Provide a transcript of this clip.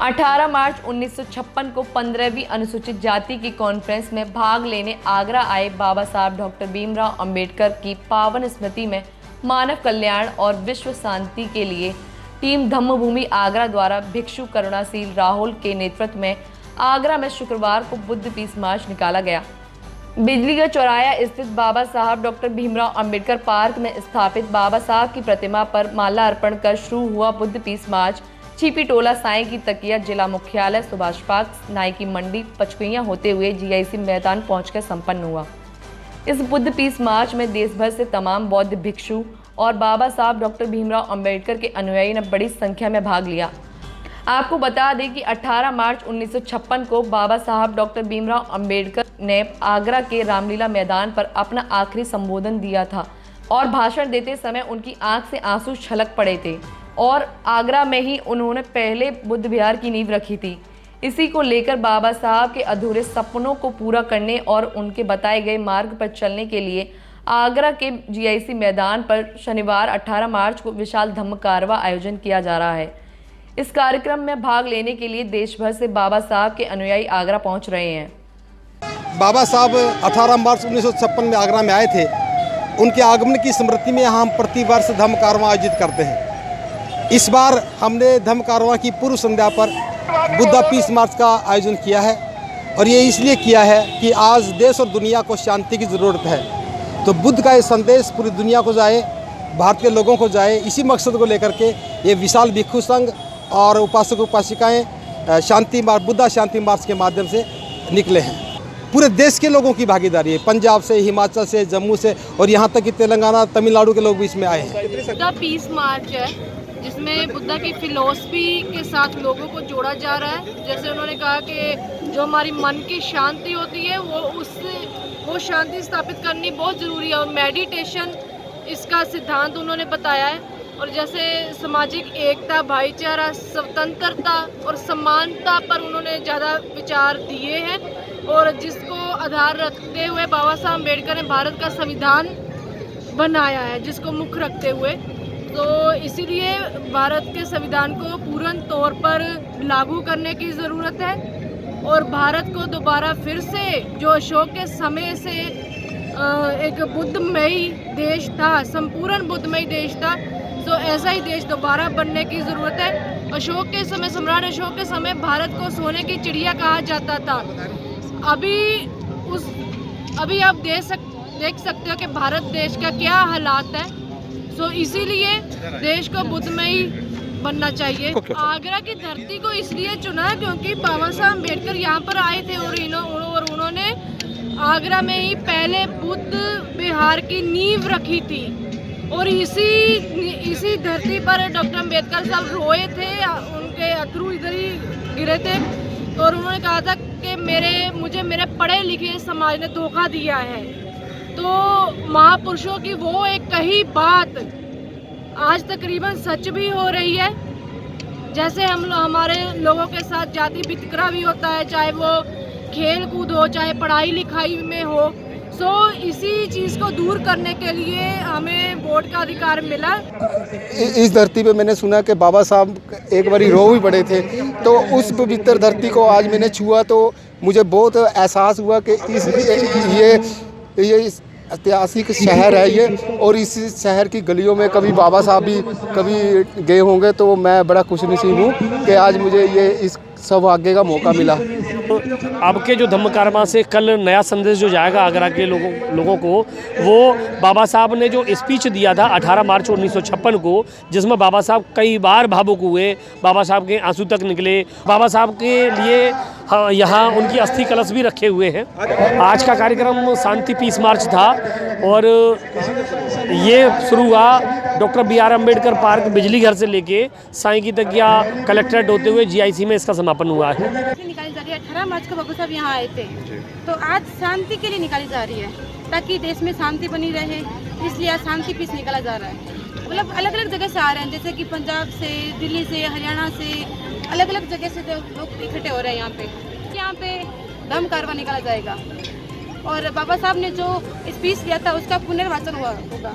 18 मार्च 1956 को 15वीं अनुसूचित जाति की कॉन्फ्रेंस में भाग लेने आगरा आए बाबा साहब डॉक्टर भीमराव अंबेडकर की पावन स्मृति में मानव कल्याण और विश्व शांति के लिए टीम धम्मभूमि आगरा द्वारा भिक्षु करुणाशील राहुल के नेतृत्व में आगरा में शुक्रवार को बुद्ध पीस मार्च निकाला गया। बिजलीगढ़ चौराया स्थित बाबा साहब डॉक्टर भीमराव अंबेडकर पार्क में स्थापित बाबा साहब की प्रतिमा पर माला अर्पण कर शुरू हुआ बुद्ध पीस मार्च छिपी टोला साई की तकिया जिला मुख्यालय सुभाष पार्क नाई की मंडी पचकुइया होते हुए जीआईसी मैदान पहुंचकर संपन्न हुआ। इस बुद्ध पीस मार्च में देश भर से तमाम बौद्ध भिक्षु और बाबा साहब डॉक्टर भीमराव अंबेडकर के अनुयायी ने बड़ी संख्या में भाग लिया। आपको बता दें कि 18 मार्च 1956 को बाबा साहब डॉक्टर भीमराव अंबेडकर ने आगरा के रामलीला मैदान पर अपना आखिरी संबोधन दिया था और भाषण देते समय उनकी आंख से आंसू छलक पड़े थे और आगरा में ही उन्होंने पहले बुद्ध विहार की नींव रखी थी। इसी को लेकर बाबा साहब के अधूरे सपनों को पूरा करने और उनके बताए गए मार्ग पर चलने के लिए आगरा के जीआईसी मैदान पर शनिवार 18 मार्च को विशाल धम्म कारवा आयोजन किया जा रहा है। इस कार्यक्रम में भाग लेने के लिए देश भर से बाबा साहब के अनुयायी आगरा पहुंच रहे हैं। बाबा साहब 18 मार्च 1956 में आगरा में आए थे। उनके आगमन की स्मृति में हम प्रतिवर्ष धम्म कारवां आयोजित करते हैं। इस बार हमने धम्म कारवां की पूर्व संध्या पर बुद्ध पीस मार्च का आयोजन किया है और ये इसलिए किया है कि आज देश और दुनिया को शांति की ज़रूरत है। तो बुद्ध का ये संदेश पूरी दुनिया को जाए, भारत के लोगों को जाए, इसी मकसद को लेकर के ये विशाल भिक्षु संघ और उपासक उपासिकाएँ शांति मार्च बुद्धा शांति मार्च के माध्यम से निकले हैं। पूरे देश के लोगों की भागीदारी है, पंजाब से, हिमाचल से, जम्मू से और यहाँ तक कि तेलंगाना तमिलनाडु के लोग भी इसमें आए हैं। बुद्धा पीस मार्च है जिसमें बुद्धा की फिलॉसफी के साथ लोगों को जोड़ा जा रहा है। जैसे उन्होंने कहा कि जो हमारी मन की शांति होती है वो शांति स्थापित करनी बहुत ज़रूरी है और मेडिटेशन इसका सिद्धांत उन्होंने बताया है। और जैसे सामाजिक एकता, भाईचारा, स्वतंत्रता और समानता पर उन्होंने ज़्यादा विचार दिए हैं और जिसको आधार रखते हुए बाबा साहब अम्बेडकर ने भारत का संविधान बनाया है, जिसको मुख्य रखते हुए। तो इसीलिए भारत के संविधान को पूर्ण तौर पर लागू करने की ज़रूरत है और भारत को दोबारा फिर से जो अशोक के समय से एक बुद्धमयी देश था, संपूर्ण बुद्धमयी देश था, तो ऐसा ही देश दोबारा बनने की ज़रूरत है। अशोक के समय, सम्राट अशोक के समय भारत को सोने की चिड़िया कहा जाता था। अभी आप देख सकते हो कि भारत देश का क्या हालात है। तो इसीलिए देश को बुद्धमयी बनना चाहिए। आगरा की धरती को इसलिए चुना क्योंकि बाबा साहब अम्बेडकर यहाँ पर आए थे और उन्होंने आगरा में ही पहले बुद्ध विहार की नींव रखी थी और इसी धरती पर डॉक्टर अम्बेडकर साहब रोए थे, उनके अथरू इधर ही गिरे थे और उन्होंने कहा था कि मुझे मेरे पढ़े लिखे समाज ने धोखा दिया है। तो महापुरुषों की वो एक कही बात आज तकरीबन सच भी हो रही है। जैसे हमारे लोगों के साथ जाति वितकरा भी होता है, चाहे वो खेल कूद हो, चाहे पढ़ाई लिखाई में हो। सो इसी चीज़ को दूर करने के लिए हमें वोट का अधिकार मिला। इस धरती पे मैंने सुना कि बाबा साहब एक बारी रो भी पड़े थे, तो उस पवित्र धरती को आज मैंने छुआ तो मुझे बहुत एहसास हुआ कि ये ऐतिहासिक शहर है ये, और इस शहर की गलियों में कभी बाबा साहब भी कभी गए होंगे। तो मैं बड़ा खुशनसीब हूँ कि आज मुझे ये इस सौभाग्य का मौका मिला। अब के जो धम्म कारवां से कल नया संदेश जो जाएगा आगरा के लोगों को, वो बाबा साहब ने जो स्पीच दिया था 18 मार्च 1956 को, जिसमें बाबा साहब कई बार भावुक हुए, बाबा साहब के आंसू तक निकले। बाबा साहब के लिए यहाँ उनकी अस्थि कलश भी रखे हुए हैं। आज का कार्यक्रम शांति पीस मार्च था और ये शुरू हुआ डॉक्टर BR अम्बेडकर पार्क बिजली घर से लेके साई की तकिया कलेक्ट्रेट होते हुए GIC में इसका समापन हुआ है। निकाली जा रही है 18 मार्च को बाबा साहब यहाँ आए थे, तो आज शांति के लिए निकाली जा रही है ताकि देश में शांति बनी रहे, इसलिए आज शांति पीस निकाला जा रहा है। मतलब अलग अलग जगह से आ रहे हैं, जैसे कि पंजाब से, दिल्ली से, हरियाणा से, अलग अलग जगह से लोग इकट्ठे हो रहे हैं। यहाँ पे धम्म कारवां निकाला जाएगा। और बाबा साहब ने जो स्पीच दिया था उसका पुनर्वाचन हुआ होगा।